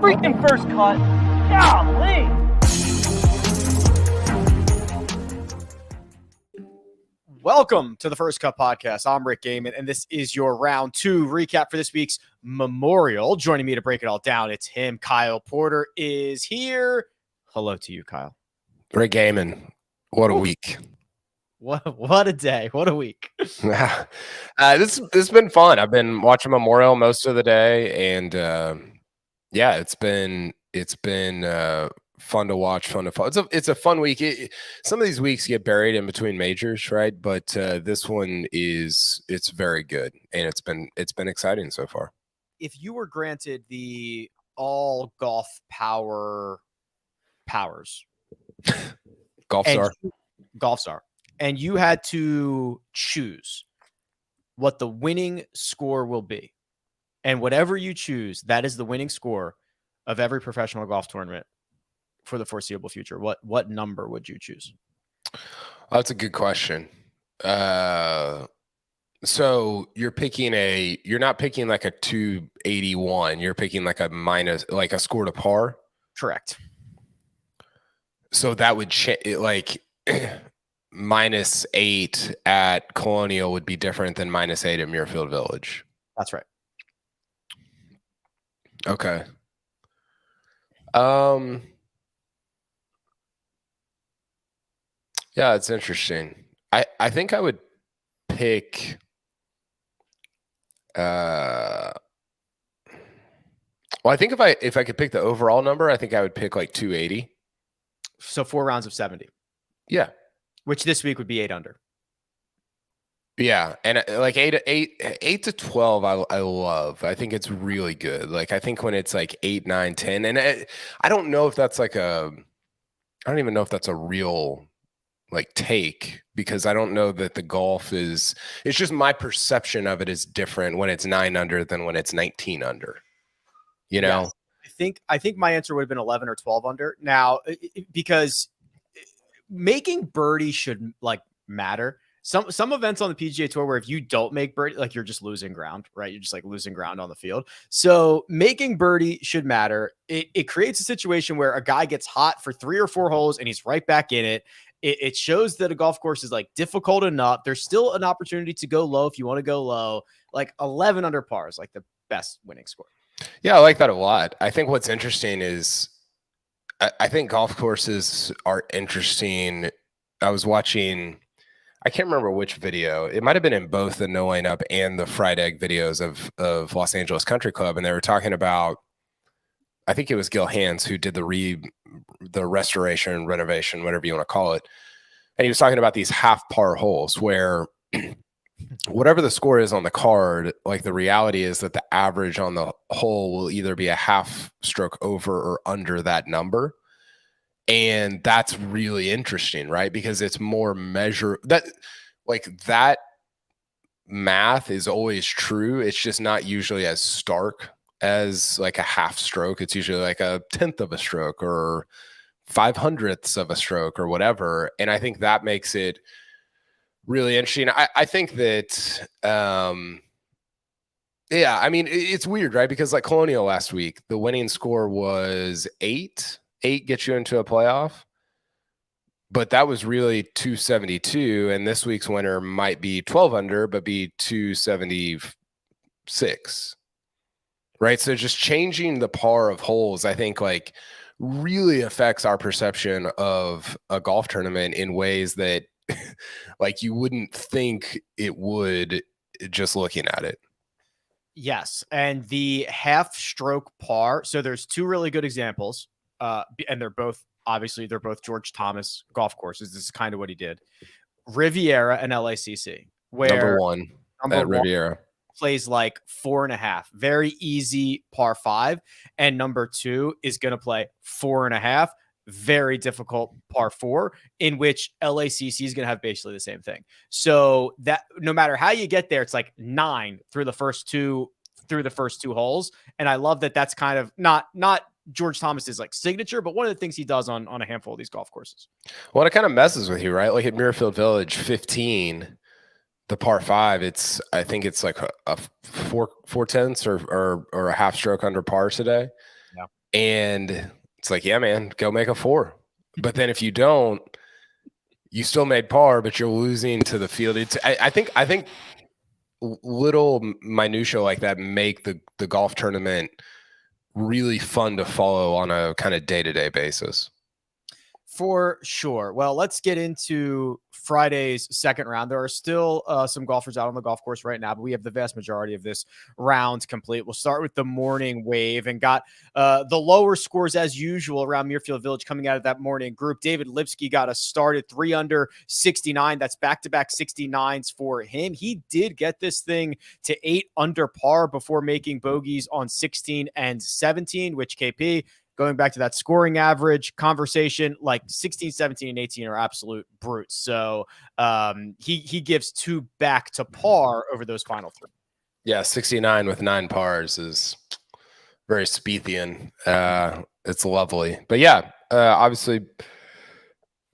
freaking first cut. Golly. Welcome to the First Cut Podcast. I'm Rick Gehman, and this is your round two recap for this week's Memorial. Joining me to break it all down, it's him. Kyle Porter is here. Hello to you, Kyle. Rick Gehman. What a week. What a day. What a week. This has been fun. I've been watching Memorial most of the day, and yeah, it's been fun to watch, fun to follow. It's a fun week. Some of these weeks get buried in between majors, right? But this one it's very good, and it's been exciting so far. If you were granted the all golf powers, Golf star, and you had to choose what the winning score will be, and whatever you choose, that is the winning score of every professional golf tournament for the foreseeable future, what number would you choose? That's a good question. So you're not picking like a 281. You're picking like a minus, like a score to par. Correct. So that would like -8 at Colonial would be different than -8 at Muirfield Village. That's right. Okay. Yeah, it's interesting. I think I would pick well, I think if I could pick the overall number, I think I would pick like 280. So 4 rounds of 70. Yeah. Which this week would be 8 under. Yeah, and like 8 to 12, I love. I think it's really good. Like I think when it's like 8, 9, 10, and I don't know if that's like I don't even know if that's a real like take, because I don't know that the golf it's just my perception of it is different when it's 9 under than when it's 19 under. You know, yes. I think my answer would have been 11 or 12 under. Now, because making birdie should like matter. Some events on the PGA Tour where if you don't make birdie, like you're just losing ground, right? You're just like losing ground on the field. So making birdie should matter. It creates a situation where a guy gets hot for 3 or 4 holes and he's right back in it. It shows that a golf course is like difficult enough. There's still an opportunity to go low if you want to go low. Like 11 under par is like the best winning score. Yeah, I like that a lot. I think what's interesting is I think golf courses are interesting. I was watching, I can't remember which video. It might have been in both the No Laying Up and the Fried Egg videos of Los Angeles Country Club, and they were talking about, I think it was Gil Hanse who did the restoration, renovation, whatever you want to call it, and he was talking about these half par holes where whatever the score is on the card, like the reality is that the average on the hole will either be a half stroke over or under that number. And that's really interesting, right? Because it's more that math is always true. It's just not usually as stark as like a half stroke. It's usually like a 1/10 of a stroke or 500ths of a stroke or whatever. And I think that makes it really interesting. I think that, yeah, I mean, it's weird, right? Because like Colonial last week, the winning score was 8. 8 gets you into a playoff, but that was really 272. And this week's winner might be 12 under, but be 276. Right. So just changing the par of holes, I think like really affects our perception of a golf tournament in ways that like you wouldn't think it would just looking at it. Yes. And the half stroke par. So there's 2 really good examples. And they're both George Thomas golf courses. This is kind of what he did. Riviera and LACC, where number one at Riviera plays like 4.5, very easy par 5, and number 2 is going to play 4.5, very difficult par 4, in which LACC is going to have basically the same thing. So that no matter how you get there, it's like 9 through the first two holes. And I love that. That's kind of not George Thomas's like signature, but one of the things he does on a handful of these golf courses. Well, it kind of messes with you, right? Like at Muirfield Village 15, the par 5, I think it's like a 4/10 or a half stroke under par today. Yeah. And it's like, yeah, man, go make a 4. But then if you don't, you still made par, but you're losing to the field. I think little minutia like that make the golf tournament really fun to follow on a kind of day-to-day basis. For sure. Well, let's get into Friday's second round. There are still some golfers out on the golf course right now, but we have the vast majority of this round complete. We'll start with the morning wave and got the lower scores as usual around Muirfield Village coming out of that morning group. David Lipsky got us started 3 under 69. That's back-to-back 69s for him. He did get this thing to 8 under par before making bogeys on 16 and 17, which KP, going back to that scoring average conversation, like 16, 17, and 18 are absolute brutes. So he gives 2 back to par over those final 3. Yeah, 69 with 9 pars is very Spiethian. It's lovely. But yeah, obviously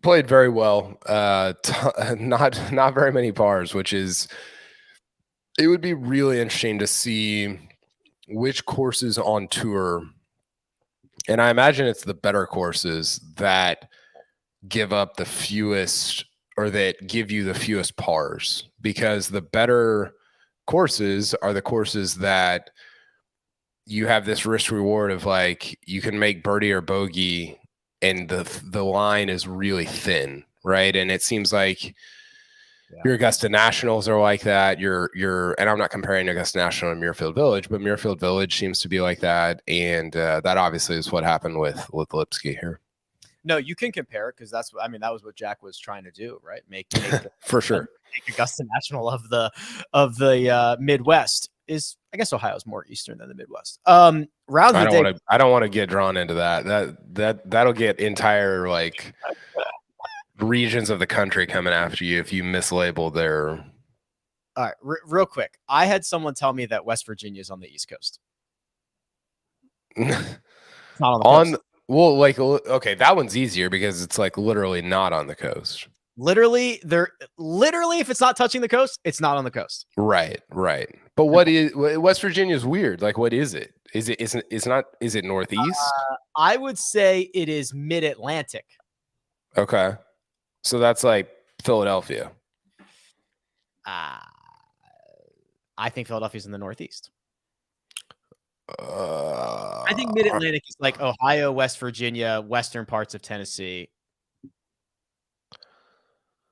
played very well. Not very many pars, which is, it would be really interesting to see which courses on tour, and I imagine it's the better courses that give up the fewest, or that give you the fewest pars, because the better courses are the courses that you have this risk reward of, like, you can make birdie or bogey and the line is really thin, right? And it seems like your Augusta Nationals are like that. And I'm not comparing Augusta National and Muirfield Village, but Muirfield Village seems to be like that. And that obviously is what happened with Lipsky here. No, you can compare it, because that was what Jack was trying to do, right? Make for sure. Make Augusta National of the Midwest. Is, I guess, Ohio's more eastern than the Midwest. Round of the day. I don't want to get drawn into that. That'll get entire, like, regions of the country coming after you if you mislabel their. All right, real quick. I had someone tell me that West Virginia is on the East Coast. Not on the coast. Well, like, okay, that one's easier because it's, like, literally not on the coast. Literally, if it's not touching the coast, it's not on the coast. Right. But what is West Virginia is weird. Like, what is it? Is it northeast? I would say it is mid-Atlantic. Okay. So that's like Philadelphia. I think Philadelphia's in the northeast. I think mid-Atlantic is like Ohio, West Virginia, western parts of Tennessee.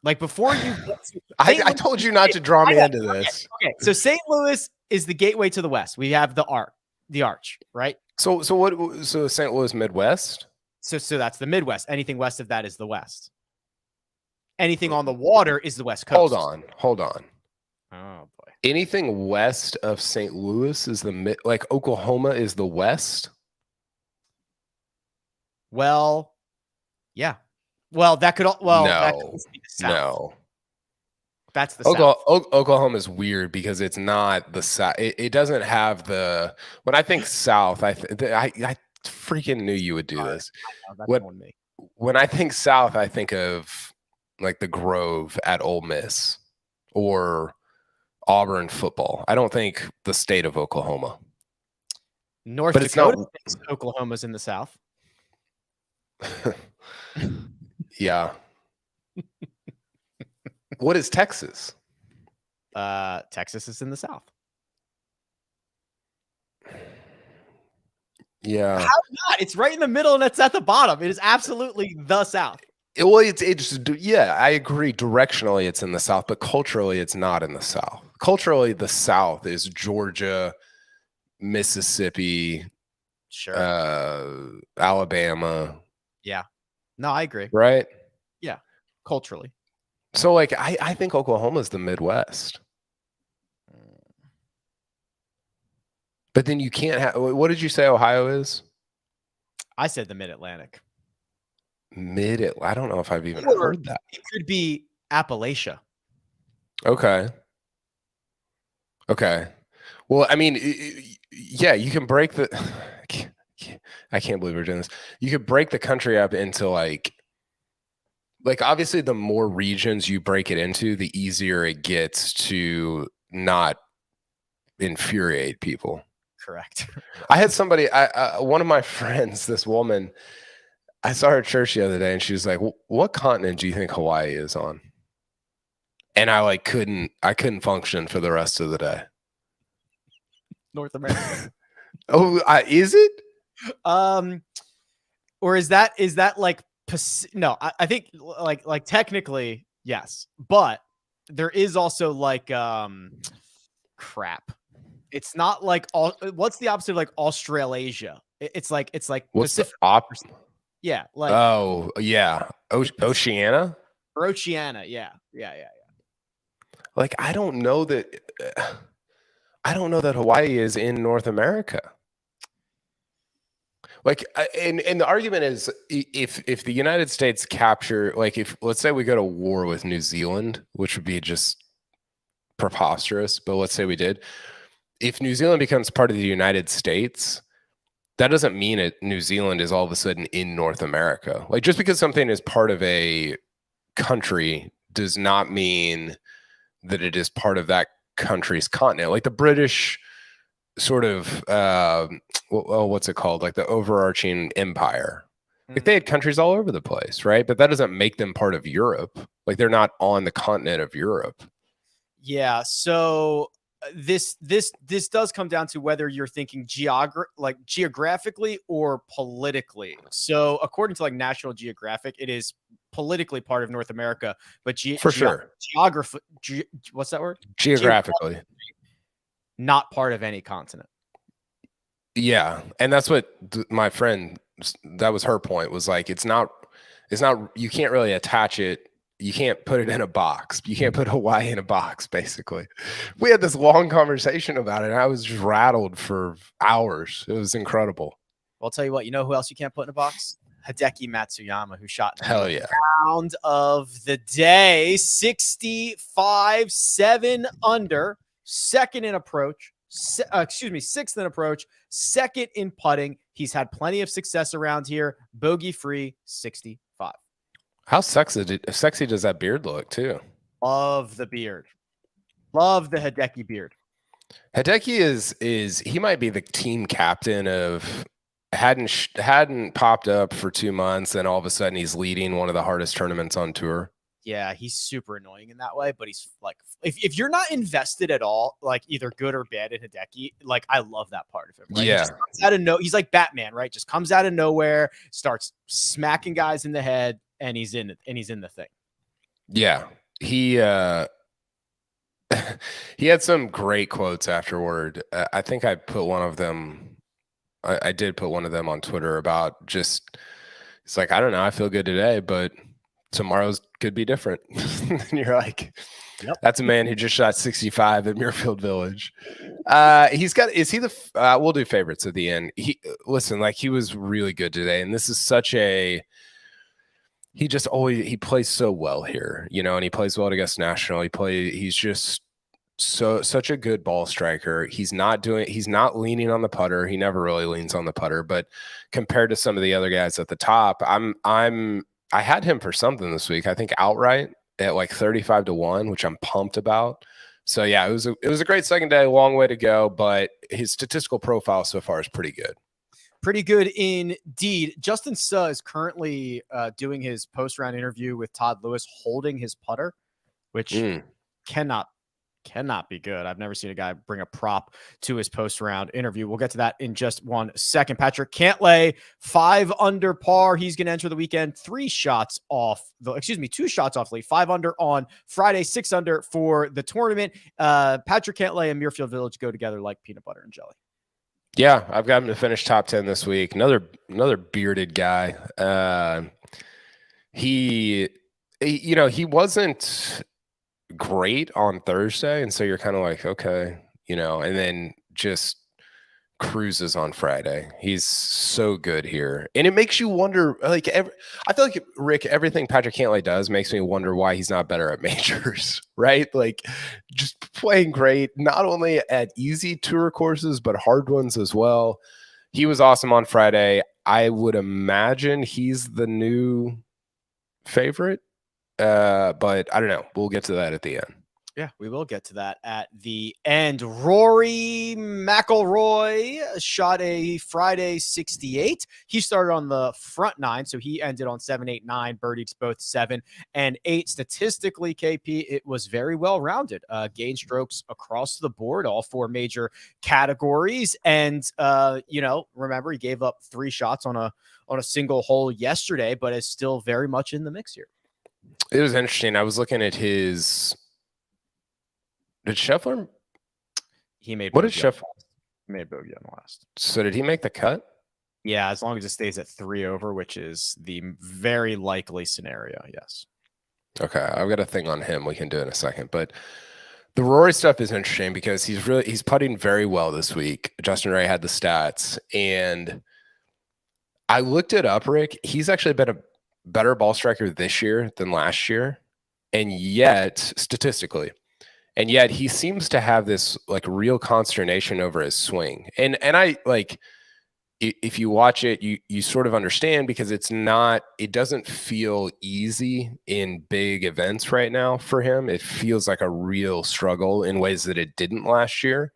Like, before you get to I told you not to draw me into this. Okay, so St. Louis is the gateway to the west. We have the arch, right? So St. Louis Midwest? So that's the Midwest. Anything west of that is the west. Anything on the water is the West Coast. Hold on. Oh boy. Anything west of St. Louis is the like Oklahoma is the west? Well, yeah. Well, that could be the south. No. That's the south. Oklahoma is weird because it's not the south. It doesn't have the. When I think south, I freaking knew you would do this. When I think south, I think of, like, the Grove at Ole Miss or Auburn football. I don't think the state of Oklahoma. North Dakota thinks Oklahoma's in the south. Yeah. What is Texas? Texas is in the south. Yeah. How not? It's right in the middle and it's at the bottom. It is absolutely the south. Well, I agree. Directionally, it's in the south, but culturally, it's not in the south. Culturally, the south is Georgia, Mississippi, sure, Alabama. Yeah. No, I agree. Right? Yeah. Culturally. So, like, I think Oklahoma is the Midwest. But then you can't have. What did you say Ohio is? I said the Mid-Atlantic. I don't know if I've even heard that. It could be Appalachia. Okay. Well, I mean, yeah, you can break the. I can't believe we're doing this. You could break the country up into like obviously the more regions you break it into, the easier it gets to not infuriate people. correct. I had somebody, one of my friends, this woman, I saw her at church the other day, and she was like, "What continent do you think Hawaii is on?" And I couldn't function for the rest of the day. North America. Oh, is it? Or is that like no? I think like technically yes, but there is also like crap. It's not like what's the opposite of like Australasia? It's like What's Pacific. the Yeah, like oh yeah, Oceania. or Oceania. Yeah. Like I don't know that Hawaii is in North America. Like, and the argument is if the United States capture, like, if let's say we go to war with New Zealand, which would be just preposterous, but let's say we did, if New Zealand becomes part of the United States, that doesn't mean New Zealand is all of a sudden in North America. Like, just because something is part of a country does not mean that it is part of that country's continent. Like the British sort of what's it called, like the overarching empire, like they had countries all over the place, right? But that doesn't make them part of Europe. Like they're not on the continent of Europe. Yeah, so this does come down to whether you're thinking geographically or politically. So according to like National Geographic, it is politically part of North America, but geography, what's that word? Geographically, not part of any continent. Yeah, and that's what my friend, that was her point, was like, it's not, you can't really attach it. You can't put it in a box. You can't put Hawaii in a box, basically. We had this long conversation about it, and I was just rattled for hours. It was incredible. Well, I'll tell you what, you know who else you can't put in a box? Hideki Matsuyama, who shot hell yeah round of the day, 65, 7 under, second in approach. Sixth in approach, second in putting. He's had plenty of success around here. Bogey free, 65. How sexy does that beard look too? Love the beard. Love the Hideki beard. Hideki is he might be the team captain of hadn't popped up for 2 months, and all of a sudden he's leading one of the hardest tournaments on tour. Yeah, he's super annoying in that way, but he's like, if you're not invested at all, like either good or bad in Hideki, like I love that part of him. Right? Yeah, he's like Batman, right? Just comes out of nowhere, starts smacking guys in the head, and he's in the thing. Yeah, he he had some great quotes afterward. I think I put one of them. I did put one of them on Twitter about just, it's like, I don't know, I feel good today, but tomorrow's could be different. And you're like, yep. That's a man who just shot 65 at Muirfield Village. We'll do favorites at the end. He was really good today. And this is he plays so well here, and he plays well against National. He's just such a good ball striker. He's not leaning on the putter. He never really leans on the putter, but compared to some of the other guys at the top, I had him for something this week. I think outright at like 35-1, which I'm pumped about. So yeah, it was a great second day, long way to go, but his statistical profile so far is pretty good. Pretty good indeed. Justin Suh is currently doing his post-round interview with Todd Lewis, holding his putter, which cannot be good. I've never seen a guy bring a prop to his post-round interview. We'll get to that in just 1 second. Patrick Cantlay, 5 under par. He's going to enter the weekend 2 shots off lead, 5 under on Friday, 6 under for the tournament. Patrick Cantlay and Muirfield Village go together like peanut butter and jelly. Yeah, I've got him to finish top 10 this week. Another bearded guy. He wasn't great on Thursday, and so you're kind of like, okay, and then just cruises on Friday. He's so good here, and it makes you wonder. Like, I feel like, Rick, everything Patrick Cantlay does makes me wonder why he's not better at majors, right? Like, just playing great, not only at easy tour courses but hard ones as well. He was awesome on Friday. I would imagine he's the new favorite. But I don't know. We'll get to that at the end. Yeah, we will get to that at the end. Rory McIlroy shot a Friday 68. He started on the front nine, so he ended on 7, 8, 9. Birdied both 7 and 8. Statistically, KP, it was very well rounded. Gain strokes across the board, all 4 major categories. And remember, he gave up 3 shots on a single hole yesterday, but is still very much in the mix here. It was interesting. I was looking at his. Did Scheffler? He made. What did Scheffler? Made bogey on the last. So did he make the cut? Yeah, as long as it stays at 3 over, which is the very likely scenario. Yes. Okay, I've got a thing on him. We can do it in a second, but the Rory stuff is interesting because he's putting very well this week. Justin Ray had the stats, and I looked it up, Rick. He's actually been a better ball striker this year than last year, and yet statistically. And yet he seems to have this like real consternation over his swing. And I like, if you watch it, you sort of understand because it doesn't feel easy in big events right now for him. It feels like a real struggle in ways that it didn't last year.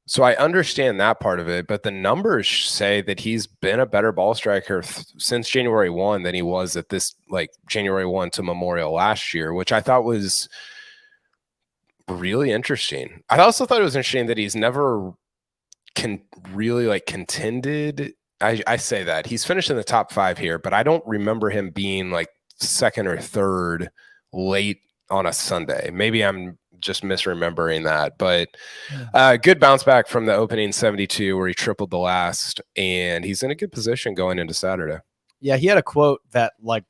So I understand that part of it, but the numbers say that he's been a better ball striker since January 1 than he was at this like January 1 to Memorial last year, which I thought was really interesting. I also thought it was interesting that he's never really like contended. I say that he's finished in the top 5 here, but I don't remember him being like 2nd or 3rd late on a Sunday. Maybe I'm just misremembering that, but good bounce back from the opening 72 where he tripled the last, and he's in a good position going into Saturday. Yeah, he had a quote that like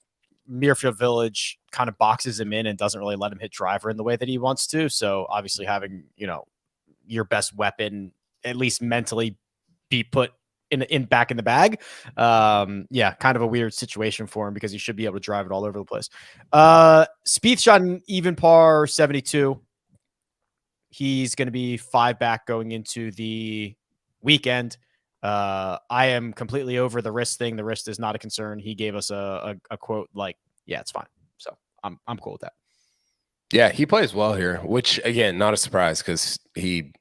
Muirfield Village kind of boxes him in and doesn't really let him hit driver in the way that he wants to. So obviously having, your best weapon, at least mentally, be put in back in the bag. Kind of a weird situation for him because he should be able to drive it all over the place. Spieth shot an even par 72. He's going to be 5 back going into the weekend. I am completely over the wrist thing. The wrist is not a concern. He gave us a quote like, yeah, it's fine. So I'm cool with that. Yeah, he plays well here, which again, not a surprise because he,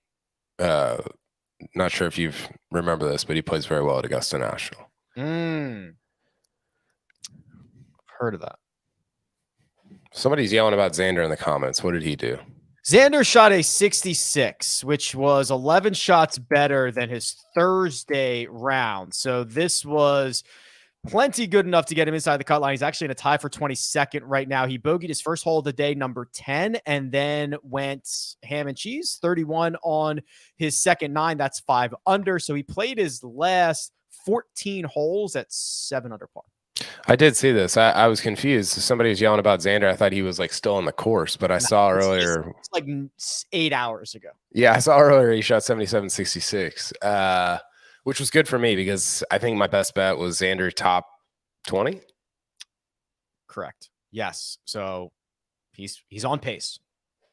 not sure if you've remember this, but he plays very well at Augusta National. Heard of that. Somebody's yelling about Xander in the comments. What did he do? Xander shot a 66, which was 11 shots better than his Thursday round. So this was plenty good enough to get him inside the cut line. He's actually in a tie for 22nd right now. He bogeyed his first hole of the day, number 10, and then went ham and cheese, 31 on his second 9. That's 5 under. So he played his last 14 holes at 7 under par. I did see this. I was confused. Somebody was yelling about Xander. I thought he was like still on the course, but I saw earlier. It's like 8 hours ago. Yeah, I saw earlier he shot 77-66, which was good for me because I think my best bet was Xander top 20. Correct. Yes. So he's on pace.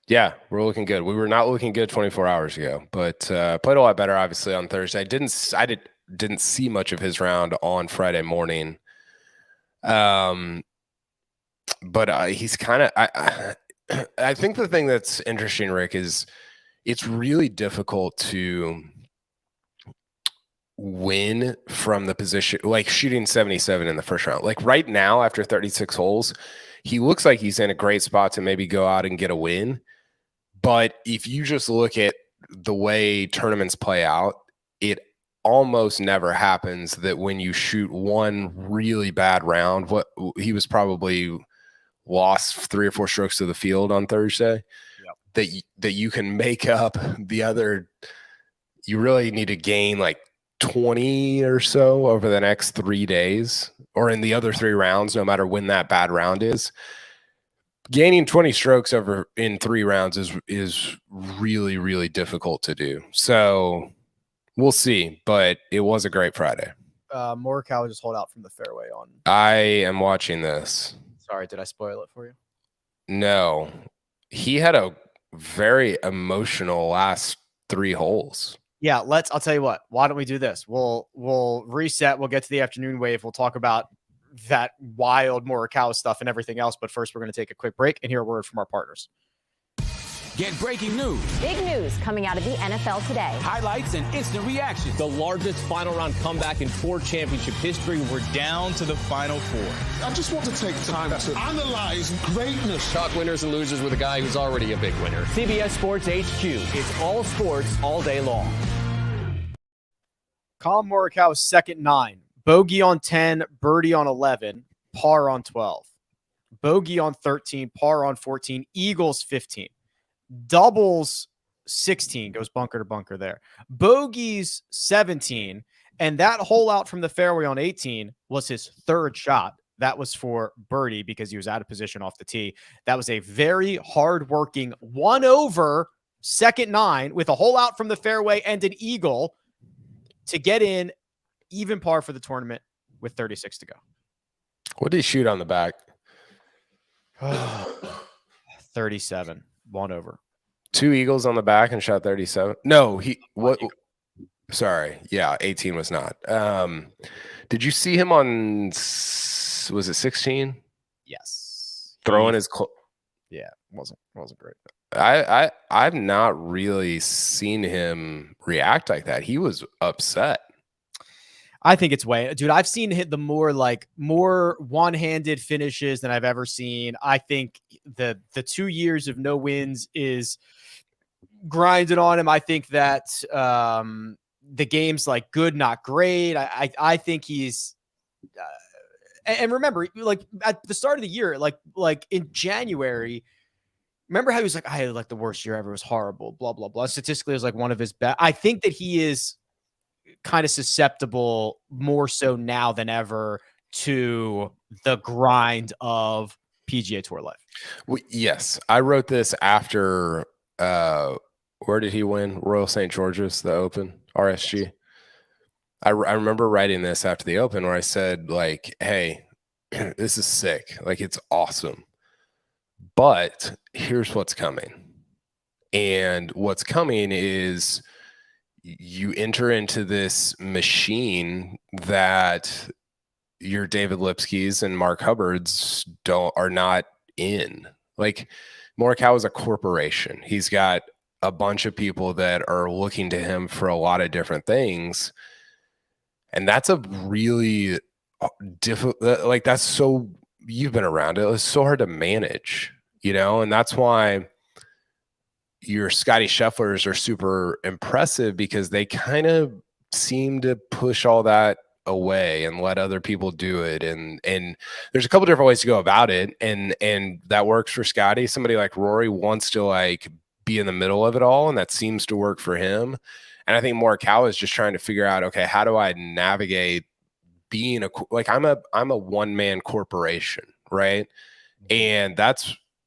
Yeah, we're looking good. We were not looking good 24 hours ago, but played a lot better obviously on Thursday. I didn't see much of his round on Friday morning. But he's kind of, I think the thing that's interesting, Rick, is it's really difficult to win from the position, like shooting 77 in the first round. Like right now, after 36 holes, he looks like he's in a great spot to maybe go out and get a win. But if you just look at the way tournaments play out, it almost never happens that when you shoot one really bad round, what he was probably lost 3 or 4 strokes to the field on Thursday, that you can make up the other. You really need to gain like 20 or so over the next 3 days or in the other 3 rounds, no matter when that bad round is. Gaining 20 strokes over in 3 rounds is really, really difficult to do. So we'll see, but it was a great Friday. Morikawa just hold out from the fairway on. I am watching this. Sorry, did I spoil it for you? No. He had a very emotional last 3 holes. Yeah, I'll tell you what. Why don't we do this? We'll reset. We'll get to the afternoon wave. We'll talk about that wild Morikawa stuff and everything else. But first, we're going to take a quick break and hear a word from our partners. Get breaking news, Big news coming out of the NFL today. highlights, and instant reactions. The largest final round comeback in tour championship history. We're down to the final four. I just want to take time to analyze greatness. Talk winners and losers with a guy who's already a big winner. CBS Sports HQ. It's all sports all day long. Collin Morikawa second 9, bogey on 10, birdie on 11, par on 12, bogey on 13, par on 14, eagles 15, doubles 16, goes bunker to bunker there, bogeys 17, and that hole out from the fairway on 18 was his third shot. That was for birdie because he was out of position off the tee. That was a very hard-working 1-over second 9 with a hole out from the fairway and an eagle to get in even par for the tournament with 36 to go. What did he shoot on the back? 37, 1-over. 2 eagles on the back and shot 37. No, what? Sorry, yeah, 18 was not. Did you see him on? Was it 16? Yes, Throwing his. Yeah, wasn't great. I've not really seen him react like that. He was upset. I think it's dude. I've seen hit the more one-handed finishes than I've ever seen. I think the 2 years of no wins is grinding on him. I think that the game's like good, not great. I think he's. And remember, like at the start of the year, like in January. Remember how he was like, I had like the worst year ever. It was horrible, blah, blah, blah. Statistically, it was like one of his best. I think that he is kind of susceptible more so now than ever to the grind of PGA Tour life. Well, yes. I wrote this after, where did he win? Royal St. George's, the Open, RSG. I remember writing this after the Open where I said, like, hey, this is sick. Like, it's awesome. But here's what's coming. And what's coming is you enter into this machine that your David Lipskys and Mark Hubbards are not in. Like, Morikawa is a corporation. He's got a bunch of people that are looking to him for a lot of different things. And that's a really difficult, like, that's so, you've been around it. It's so hard to manage, you know, and that's why your Scottie Schefflers are super impressive because they kind of seem to push all that away and let other people do it. And there's a couple different ways to go about it. And that works for Scottie. Somebody like Rory wants to like be in the middle of it all. And that seems to work for him. And I think Morikawa is just trying to figure out, okay, how do I navigate being I'm a one-man corporation, right? And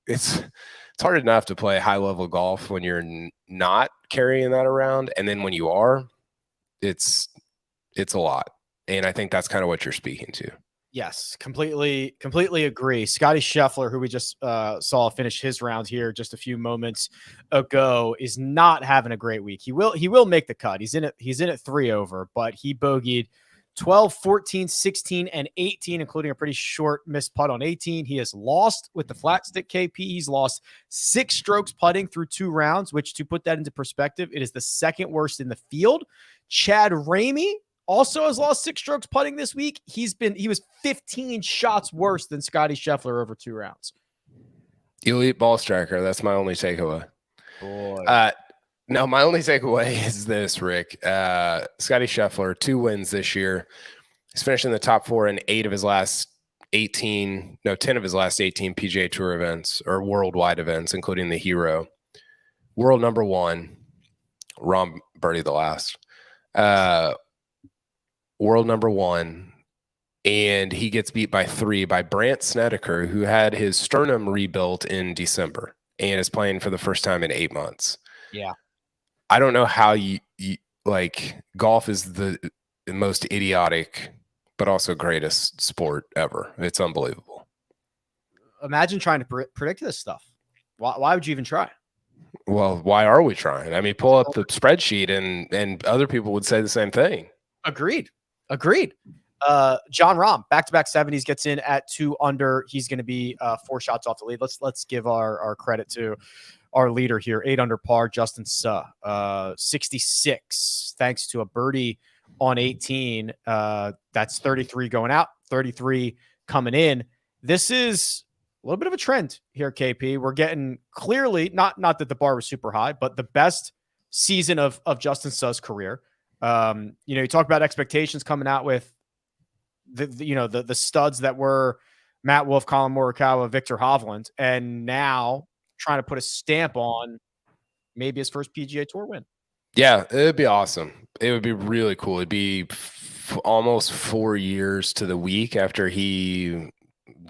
it's hard enough to play high-level golf when you're not carrying that around, and then when you are, it's a lot. And I think that's kind of what you're speaking to. Yes, completely agree. Scottie Scheffler, who we just saw finish his round here just a few moments ago, is not having a great week. He will make the cut. He's in it 3 over, but he bogeyed 12, 14, 16, and 18, including a pretty short missed putt on 18. He has lost with the flat stick KP. He's lost 6 strokes putting through 2 rounds, which, to put that into perspective, it is the second worst in the field. Chad Ramey also has lost 6 strokes putting this week. He was 15 shots worse than Scottie Scheffler over 2 rounds. Elite ball striker. That's my only takeaway. Boy. No, my only takeaway is this, Rick. Scottie Scheffler, 2 wins this year. He's finished in the top 4 in 10 of his last 18 PGA Tour events or worldwide events, including the Hero. World number 1, Rom birdie the last. World number 1, and he gets beat by 3 by Brandt Snedeker, who had his sternum rebuilt in December and is playing for the first time in 8 months. Yeah. I don't know how you like, golf is the most idiotic but also greatest sport ever. It's unbelievable. Imagine trying to predict this stuff. Why would you even try? Well, why are we trying? I mean, pull up the spreadsheet and other people would say the same thing. Agreed. John Rahm, back-to-back 70s, gets in at 2 under. He's going to be 4 shots off the lead. Let's give our credit to our leader here, 8 under par, Justin Suh, 66, thanks to a birdie on 18. That's 33 going out, 33 coming in. This is a little bit of a trend here, KP. We're getting clearly, not that the bar was super high, but the best season of Justin Suh's career. You talk about expectations coming out with the studs that were Matt Wolff, Collin Morikawa, Victor Hovland, and now trying to put a stamp on maybe his first PGA Tour win. Yeah, it'd be awesome. It would be really cool. It'd be almost 4 years to the week after he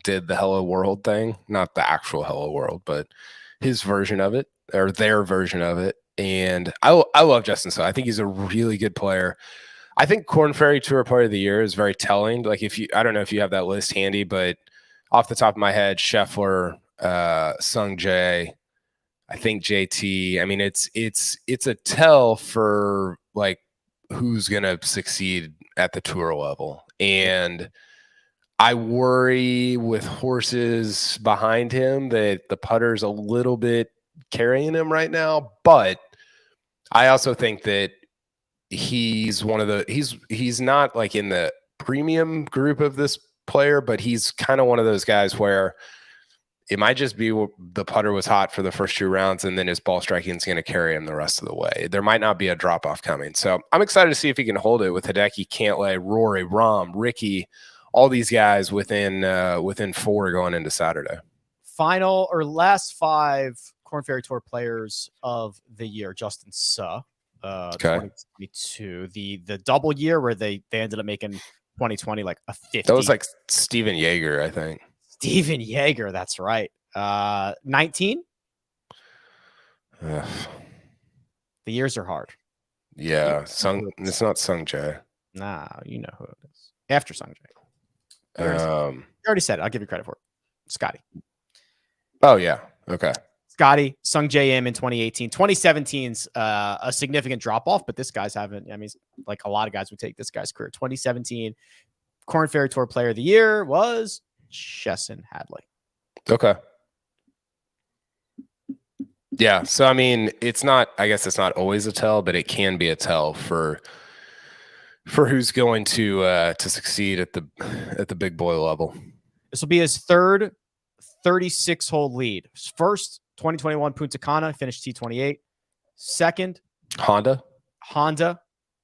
did the Hello World thing, not the actual Hello World, but his version of it, or their version of it. And I love Justin Suh. I think he's a really good player. I think Korn Ferry Tour Player of the Year is very telling. Like I don't know if you have that list handy, but off the top of my head, Scheffler, Sung Jae, I think JT. I mean, it's a tell for like who's gonna succeed at the tour level. And I worry with horses behind him that the putter's a little bit carrying him right now. But I also think that he's one of the he's not like in the premium group of this player, but he's kind of one of those guys where it might just be the putter was hot for the first 2 rounds and then his ball striking is going to carry him the rest of the way. There might not be a drop off coming. So I'm excited to see if he can hold it with Hideki, Cantlay, Rory, Rahm, Ricky, all these guys within 4 going into Saturday. Final or last 5 Korn Ferry Tour players of the year, Justin Suh, 2022. The double year where they ended up making 2020 like a 50. That was like Steven Yeager, I think. Steven Yeager, that's right. 19. The years are hard. Yeah, it's not Sung Jae. Nah, you know who it is. After Sung Jae. You already said it. I'll give you credit for it. Scottie. Oh yeah. Okay. Scottie, Sung Jae Im in 2018. 2017's a significant drop off, but this guy's haven't. I mean, like a lot of guys would take this guy's career. 2017 Korn Ferry Tour Player of the Year was Chesson Hadley. Okay. Yeah. So I mean, I guess it's not always a tell, but it can be a tell for who's going to succeed at the big boy level. This will be his third 36-hole lead. First, 2021 Punta Cana, finished T28. Second, Honda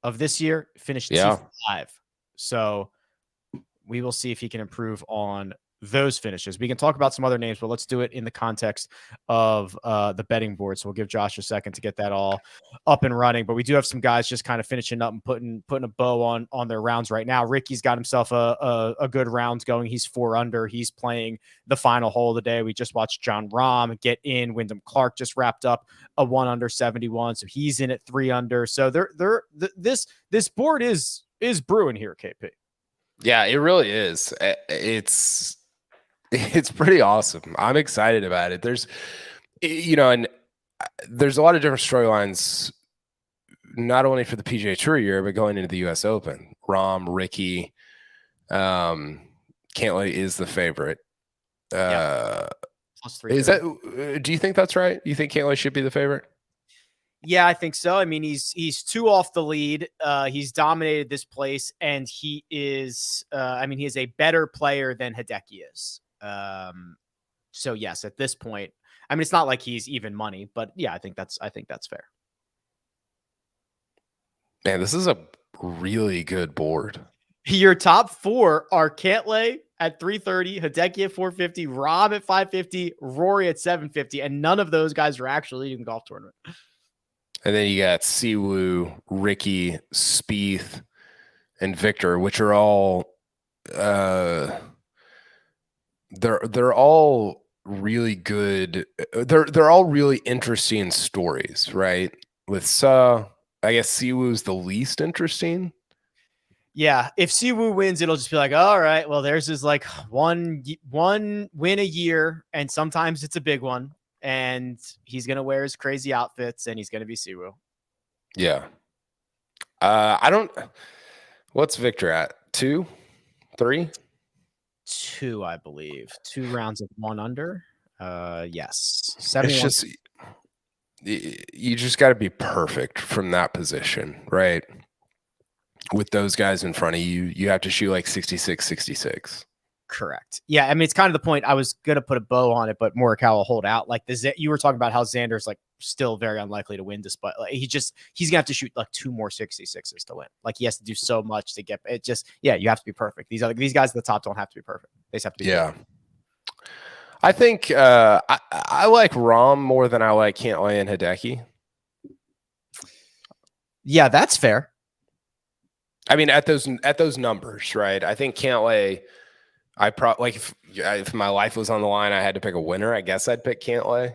of this year, finished T5. So we will see if he can improve on those finishes. We can talk about some other names, but let's do it in the context of the betting board. So we'll give Josh a second to get that all up and running. But we do have some guys just kind of finishing up and putting a bow on their rounds right now. Ricky's got himself a good round going. He's 4 under. He's playing the final hole of the day. We just watched John Rahm get in. Wyndham Clark just wrapped up a 1 under 71. So he's in at 3 under. So this board is brewing here, KP. Yeah, it really is. It's pretty awesome. I'm excited about it. There's a lot of different storylines, not only for the PGA Tour year, but going into the U.S. Open. Rahm, Ricky, Cantlay is the favorite. Is that? Do you think that's right? You think Cantlay should be the favorite? Yeah, I think so. I mean, he's 2 off the lead. He's dominated this place, and he is. He is a better player than Hideki is. So yes, at this point, I mean, it's not like he's even money, but yeah, I think that's fair. Man, this is a really good board. Your top 4 are Cantlay at 330, Hideki at 450, Rahm at 550, Rory at 750, and none of those guys are actually leading the golf tournament. And then you got Siwoo, Ricky, Spieth, and Victor, which are all they're all really good. They're all really interesting stories, right? With Suh, I guess Siwoo's the least interesting. Yeah, if Siwoo wins, it'll just be like, all right, well, there's his like one win a year, and sometimes it's a big one, and he's gonna wear his crazy outfits, and he's gonna be Siwoo. Yeah. What's Victor at? 2, 3? 2, I believe. 2 rounds of 1 under. Yes. you just got to be perfect from that position, right? With those guys in front of you, you have to shoot like 66, 66. Correct. Yeah, I mean, it's kind of the point. I was gonna put a bow on it, but Morikawa will hold out. Like you were talking about how Xander's like still very unlikely to win, despite like he's gonna have to shoot like 2 more 66s to win. Like he has to do so much to get it. Just you have to be perfect. These guys at the top don't have to be perfect. They just have to be perfect. I think I like Rahm more than I like Cantlay and Hideki. Yeah, that's fair. I mean, at those numbers, right? I think Cantlay. I probably like if my life was on the line, I had to pick a winner. I guess I'd pick Cantlay.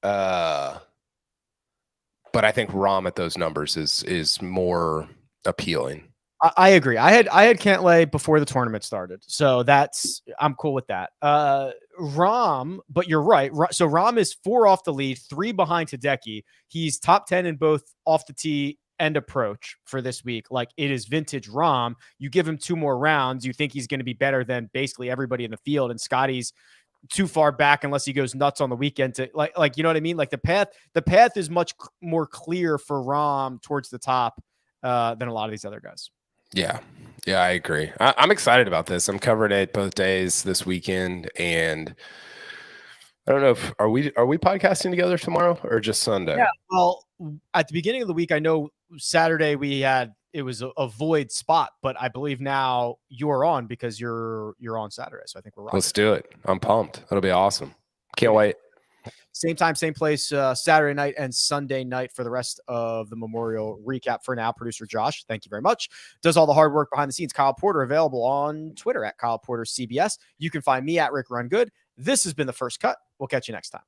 But I think Rahm at those numbers is more appealing. I agree. I had Cantlay before the tournament started, so I'm cool with that. Rahm, but you're right. So Rahm is 4 off the lead, 3 behind Hideki. He's top 10 in both off the tee and approach for this week. Like it is vintage Rahm. You give him 2 more rounds, you think he's going to be better than basically everybody in the field. And Scottie's too far back unless he goes nuts on the weekend to like you know what I mean? Like the path is much more clear for Rahm towards the top than a lot of these other guys. Yeah, I agree. I'm excited about this. I'm covering it both days this weekend, and I don't know if are we podcasting together tomorrow or just Sunday? Yeah. Well, at the beginning of the week, I know Saturday it was a void spot, but I believe now you're on because you're on Saturday. So I think we're right. Let's do it. I'm pumped. It'll be awesome. Can't wait. Same time, same place, Saturday night and Sunday night for the rest of the Memorial recap. For now, producer Josh, thank you very much. Does all the hard work behind the scenes. Kyle Porter, available on Twitter at Kyle Porter CBS. You can find me at Rick Run Good. This has been The First Cut. We'll catch you next time.